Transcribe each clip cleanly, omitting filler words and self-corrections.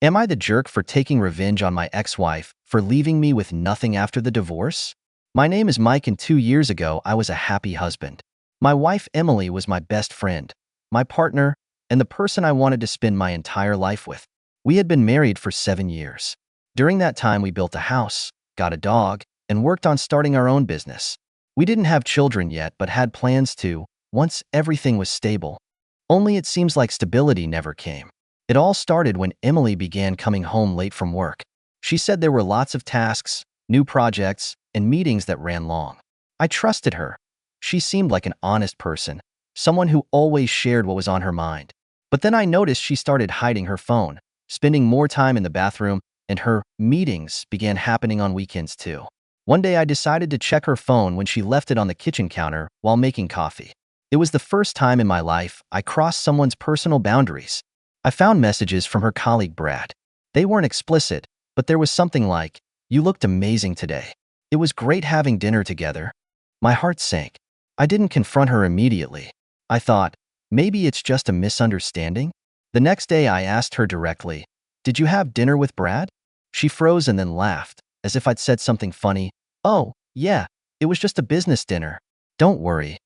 Am I the jerk for taking revenge on my ex-wife for leaving me with nothing after the divorce? My name is Mike, and 2 years ago, I was a happy husband. My wife, Emily, was my best friend, my partner, and the person I wanted to spend my entire life with. We had been married for 7 years. During that time, we built a house, got a dog, and worked on starting our own business. We didn't have children yet, but had plans to, once everything was stable. Only it seems like stability never came. It all started when Emily began coming home late from work. She said there were lots of tasks, new projects, and meetings that ran long. I trusted her. She seemed like an honest person, someone who always shared what was on her mind. But then I noticed she started hiding her phone, spending more time in the bathroom, and her meetings began happening on weekends too. One day I decided to check her phone when she left it on the kitchen counter while making coffee. It was the first time in my life I crossed someone's personal boundaries. I found messages from her colleague Brad. They weren't explicit, but there was something like, "You looked amazing today. It was great having dinner together." My heart sank. I didn't confront her immediately. I thought, maybe it's just a misunderstanding? The next day I asked her directly, "Did you have dinner with Brad?" She froze and then laughed, as if I'd said something funny. "Oh, yeah, it was just a business dinner. Don't worry."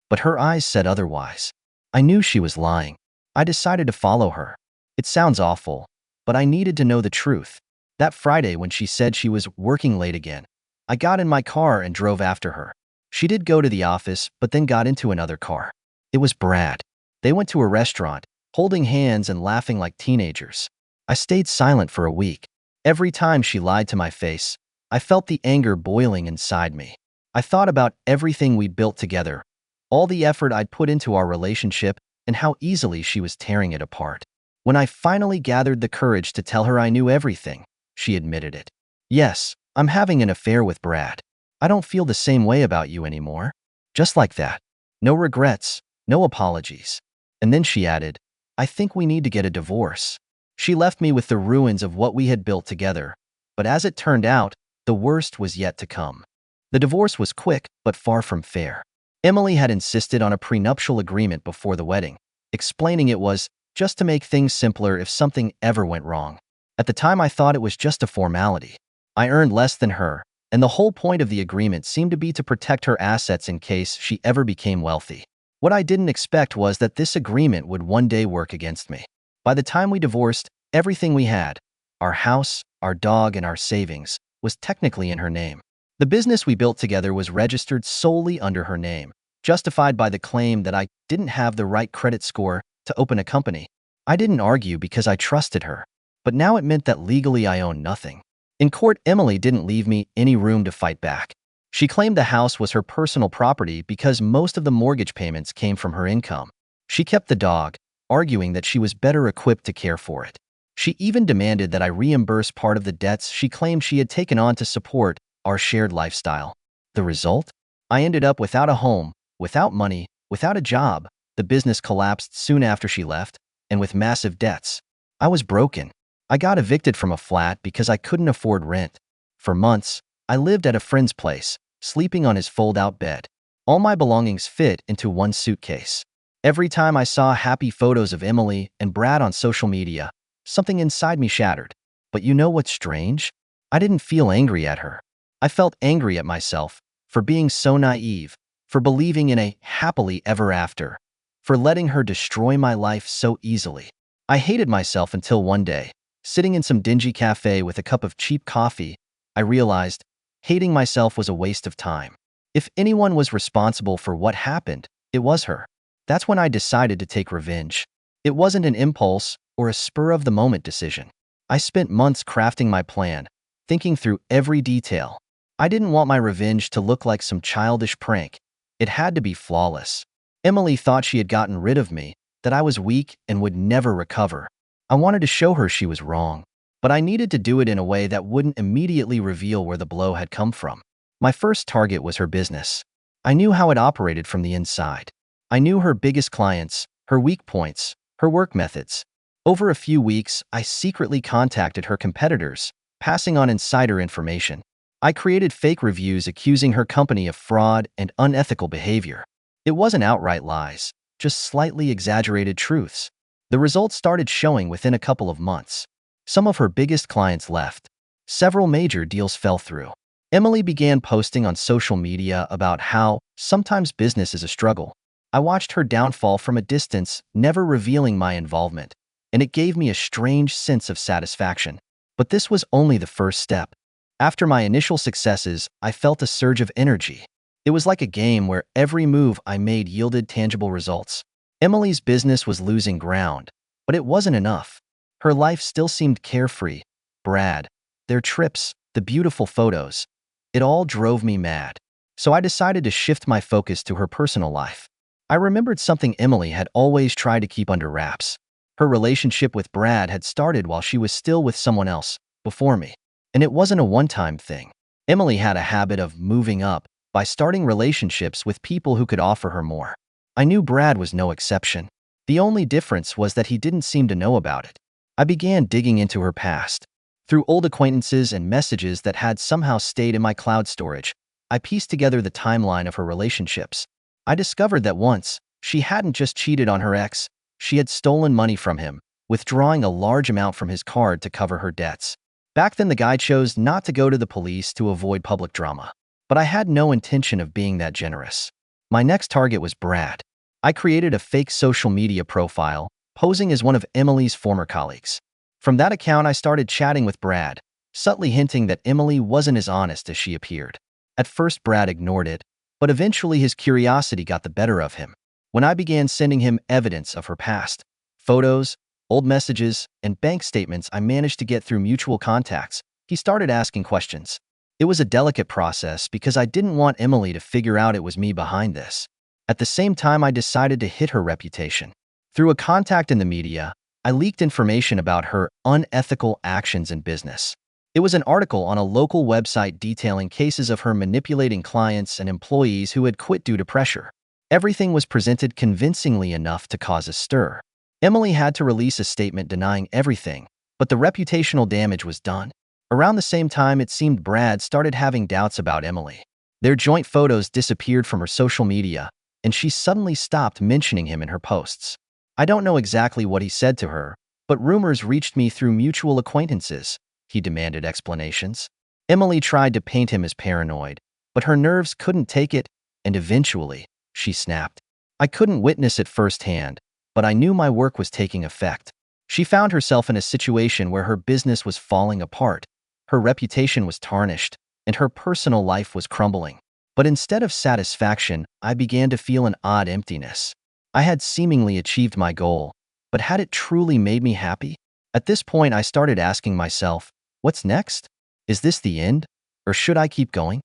But her eyes said otherwise. I knew she was lying. I decided to follow her. It sounds awful, but I needed to know the truth. That Friday, when she said she was working late again, I got in my car and drove after her. She did go to the office, but then got into another car. It was Brad. They went to a restaurant, holding hands and laughing like teenagers. I stayed silent for a week. Every time she lied to my face, I felt the anger boiling inside me. I thought about everything we'd built together, all the effort I'd put into our relationship, and how easily she was tearing it apart. When I finally gathered the courage to tell her I knew everything, she admitted it. "Yes, I'm having an affair with Brad. I don't feel the same way about you anymore." Just like that. No regrets, no apologies. And then she added, "I think we need to get a divorce." She left me with the ruins of what we had built together. But as it turned out, the worst was yet to come. The divorce was quick, but far from fair. Emily had insisted on a prenuptial agreement before the wedding, explaining it was just to make things simpler if something ever went wrong. At the time, I thought it was just a formality. I earned less than her, and the whole point of the agreement seemed to be to protect her assets in case she ever became wealthy. What I didn't expect was that this agreement would one day work against me. By the time we divorced, everything we had, our house, our dog, and our savings, was technically in her name. The business we built together was registered solely under her name, justified by the claim that I didn't have the right credit score to open a company. I didn't argue because I trusted her, but now it meant that legally I owned nothing. In court, Emily didn't leave me any room to fight back. She claimed the house was her personal property because most of the mortgage payments came from her income. She kept the dog, arguing that she was better equipped to care for it. She even demanded that I reimburse part of the debts she claimed she had taken on to support our shared lifestyle. The result? I ended up without a home, without money, without a job. The business collapsed soon after she left, and with massive debts. I was broken. I got evicted from a flat because I couldn't afford rent. For months, I lived at a friend's place, sleeping on his fold-out bed. All my belongings fit into one suitcase. Every time I saw happy photos of Emily and Brad on social media, something inside me shattered. But you know what's strange? I didn't feel angry at her. I felt angry at myself for being so naive, for believing in a happily ever after, for letting her destroy my life so easily. I hated myself until one day, sitting in some dingy cafe with a cup of cheap coffee, I realized hating myself was a waste of time. If anyone was responsible for what happened, it was her. That's when I decided to take revenge. It wasn't an impulse or a spur-of-the-moment decision. I spent months crafting my plan, thinking through every detail. I didn't want my revenge to look like some childish prank. It had to be flawless. Emily thought she had gotten rid of me, that I was weak and would never recover. I wanted to show her she was wrong, but I needed to do it in a way that wouldn't immediately reveal where the blow had come from. My first target was her business. I knew how it operated from the inside. I knew her biggest clients, her weak points, her work methods. Over a few weeks, I secretly contacted her competitors, passing on insider information. I created fake reviews accusing her company of fraud and unethical behavior. It wasn't outright lies, just slightly exaggerated truths. The results started showing within a couple of months. Some of her biggest clients left. Several major deals fell through. Emily began posting on social media about how sometimes business is a struggle. I watched her downfall from a distance, never revealing my involvement, and it gave me a strange sense of satisfaction. But this was only the first step. After my initial successes, I felt a surge of energy. It was like a game where every move I made yielded tangible results. Emily's business was losing ground, but it wasn't enough. Her life still seemed carefree. Brad, their trips, the beautiful photos, it all drove me mad. So I decided to shift my focus to her personal life. I remembered something Emily had always tried to keep under wraps. Her relationship with Brad had started while she was still with someone else, before me. And it wasn't a one-time thing. Emily had a habit of moving up by starting relationships with people who could offer her more. I knew Brad was no exception. The only difference was that he didn't seem to know about it. I began digging into her past. Through old acquaintances and messages that had somehow stayed in my cloud storage, I pieced together the timeline of her relationships. I discovered that once, she hadn't just cheated on her ex, she had stolen money from him, withdrawing a large amount from his card to cover her debts. Back then, the guy chose not to go to the police to avoid public drama. But I had no intention of being that generous. My next target was Brad. I created a fake social media profile, posing as one of Emily's former colleagues. From that account, I started chatting with Brad, subtly hinting that Emily wasn't as honest as she appeared. At first, Brad ignored it, but eventually his curiosity got the better of him. When I began sending him evidence of her past, photos, old messages, and bank statements I managed to get through mutual contacts, he started asking questions. It was a delicate process because I didn't want Emily to figure out it was me behind this. At the same time, I decided to hit her reputation. Through a contact in the media, I leaked information about her unethical actions in business. It was an article on a local website detailing cases of her manipulating clients and employees who had quit due to pressure. Everything was presented convincingly enough to cause a stir. Emily had to release a statement denying everything, but the reputational damage was done. Around the same time, it seemed Brad started having doubts about Emily. Their joint photos disappeared from her social media, and she suddenly stopped mentioning him in her posts. I don't know exactly what he said to her, but rumors reached me through mutual acquaintances. He demanded explanations. Emily tried to paint him as paranoid, but her nerves couldn't take it, and eventually, she snapped. I couldn't witness it firsthand, but I knew my work was taking effect. She found herself in a situation where her business was falling apart. Her reputation was tarnished, and her personal life was crumbling. But instead of satisfaction, I began to feel an odd emptiness. I had seemingly achieved my goal, but had it truly made me happy? At this point, I started asking myself, what's next? Is this the end? Or should I keep going?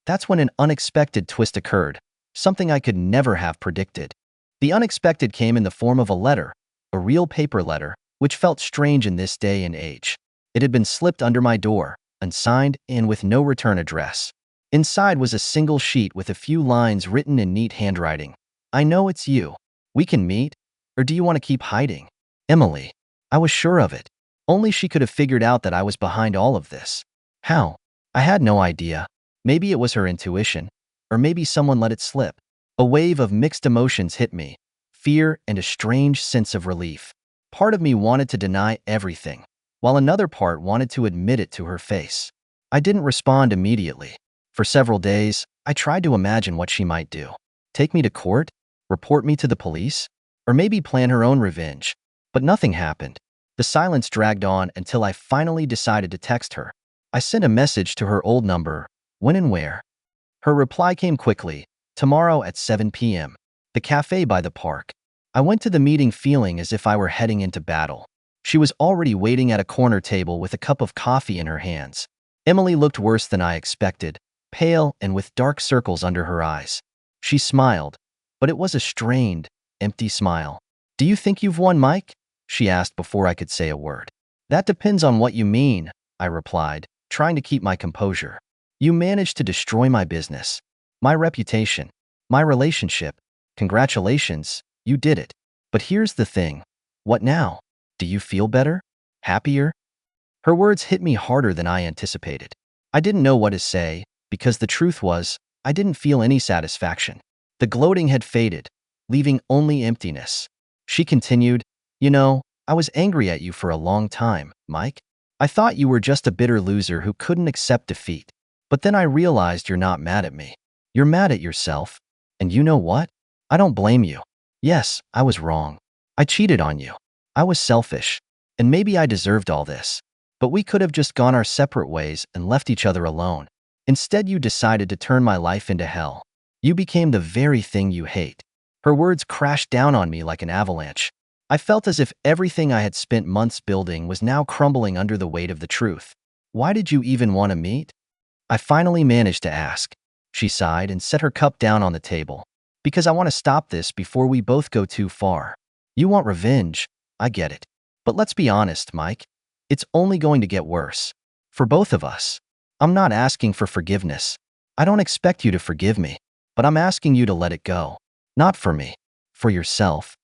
That's when an unexpected twist occurred, something I could never have predicted. The unexpected came in the form of a letter, a real paper letter, which felt strange in this day and age. It had been slipped under my door, unsigned and with no return address. Inside was a single sheet with a few lines written in neat handwriting. I know it's you. We can meet, or do you want to keep hiding? Emily. I was sure of it. Only she could have figured out that I was behind all of this. How? I had no idea. Maybe it was her intuition, or maybe someone let it slip. A wave of mixed emotions hit me, fear and a strange sense of relief. Part of me wanted to deny everything, while another part wanted to admit it to her face. I didn't respond immediately. For several days, I tried to imagine what she might do. Take me to court? Report me to the police? Or maybe plan her own revenge? But nothing happened. The silence dragged on until I finally decided to text her. I sent a message to her old number, when and where. Her reply came quickly, tomorrow at 7 p.m. The cafe by the park. I went to the meeting feeling as if I were heading into battle. She was already waiting at a corner table with a cup of coffee in her hands. Emily looked worse than I expected, pale and with dark circles under her eyes. She smiled, but it was a strained, empty smile. Do you think you've won, Mike? She asked before I could say a word. That depends on what you mean, I replied, trying to keep my composure. You managed to destroy my business, my reputation, my relationship. Congratulations, you did it. But here's the thing. What now? Do you feel better? Happier? Her words hit me harder than I anticipated. I didn't know what to say, because the truth was, I didn't feel any satisfaction. The gloating had faded, leaving only emptiness. She continued, you know, I was angry at you for a long time, Mike. I thought you were just a bitter loser who couldn't accept defeat. But then I realized you're not mad at me. You're mad at yourself. And you know what? I don't blame you. Yes, I was wrong. I cheated on you. I was selfish. And maybe I deserved all this. But we could have just gone our separate ways and left each other alone. Instead, you decided to turn my life into hell. You became the very thing you hate. Her words crashed down on me like an avalanche. I felt as if everything I had spent months building was now crumbling under the weight of the truth. Why did you even want to meet? I finally managed to ask. She sighed and set her cup down on the table. Because I want to stop this before we both go too far. You want revenge. I get it. But let's be honest, Mike. It's only going to get worse. For both of us. I'm not asking for forgiveness. I don't expect you to forgive me. But I'm asking you to let it go. Not for me. For yourself.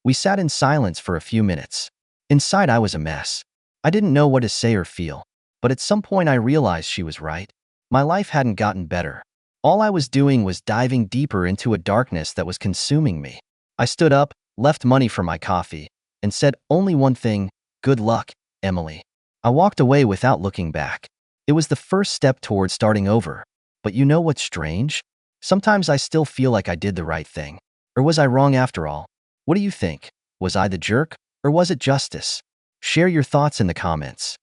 We sat in silence for a few minutes. Inside, I was a mess. I didn't know what to say or feel. But at some point, I realized she was right. My life hadn't gotten better. All I was doing was diving deeper into a darkness that was consuming me. I stood up, left money for my coffee, and said only one thing: good luck, Emily. I walked away without looking back. It was the first step towards starting over. But you know what's strange? Sometimes I still feel like I did the right thing. Or was I wrong after all? What do you think? Was I the jerk, or was it justice? Share your thoughts in the comments.